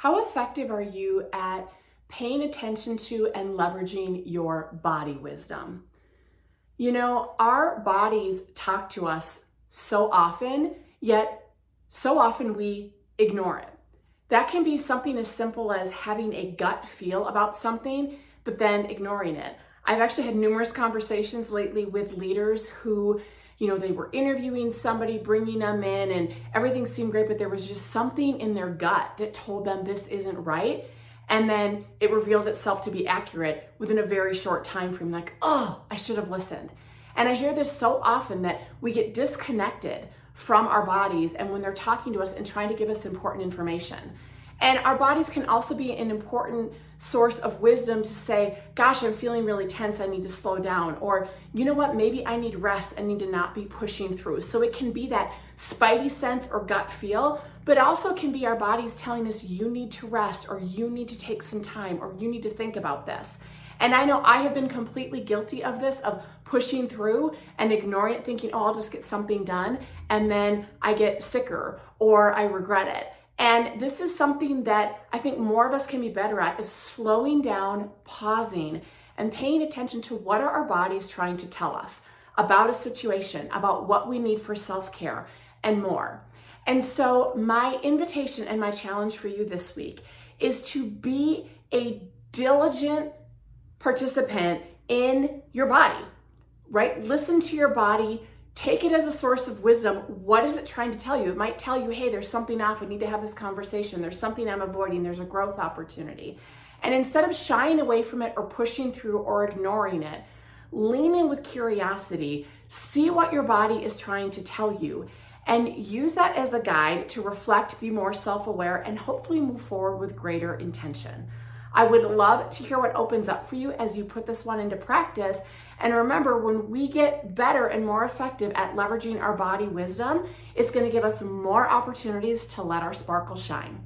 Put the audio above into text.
How effective are you at paying attention to and leveraging your body wisdom? You know, our bodies talk to us so often, yet so often we ignore it. That can be something as simple as having a gut feel about something, but then ignoring it. I've actually had numerous conversations lately with leaders who, they were interviewing somebody, bringing them in, and everything seemed great, but there was just something in their gut that told them this isn't right. And then it revealed itself to be accurate within a very short time frame, like, oh, I should have listened. And I hear this so often that we get disconnected from our bodies and when they're talking to us and trying to give us important information. And our bodies can also be an important source of wisdom to say, gosh, I'm feeling really tense, I need to slow down. Or, you know what, maybe I need rest, I need to not be pushing through. So it can be that spidey sense or gut feel, but also can be our bodies telling us you need to rest, or you need to take some time, or you need to think about this. And I know I have been completely guilty of this, of pushing through and ignoring it, thinking, oh, I'll just get something done. And then I get sicker or I regret it. And this is something that I think more of us can be better at, is slowing down, pausing, and paying attention to what are our bodies trying to tell us about a situation, about what we need for self-care, and more. And so my invitation and my challenge for you this week is to be a diligent participant in your body, right? Listen to your body. Take it as a source of wisdom. What is it trying to tell you? It might tell you, hey, there's something off. I need to have this conversation. There's something I'm avoiding. There's a growth opportunity. And instead of shying away from it or pushing through or ignoring it, lean in with curiosity. See what your body is trying to tell you and use that as a guide to reflect, be more self-aware, and hopefully move forward with greater intention. I would love to hear what opens up for you as you put this one into practice. And remember, when we get better and more effective at leveraging our body wisdom, it's going to give us more opportunities to let our sparkle shine.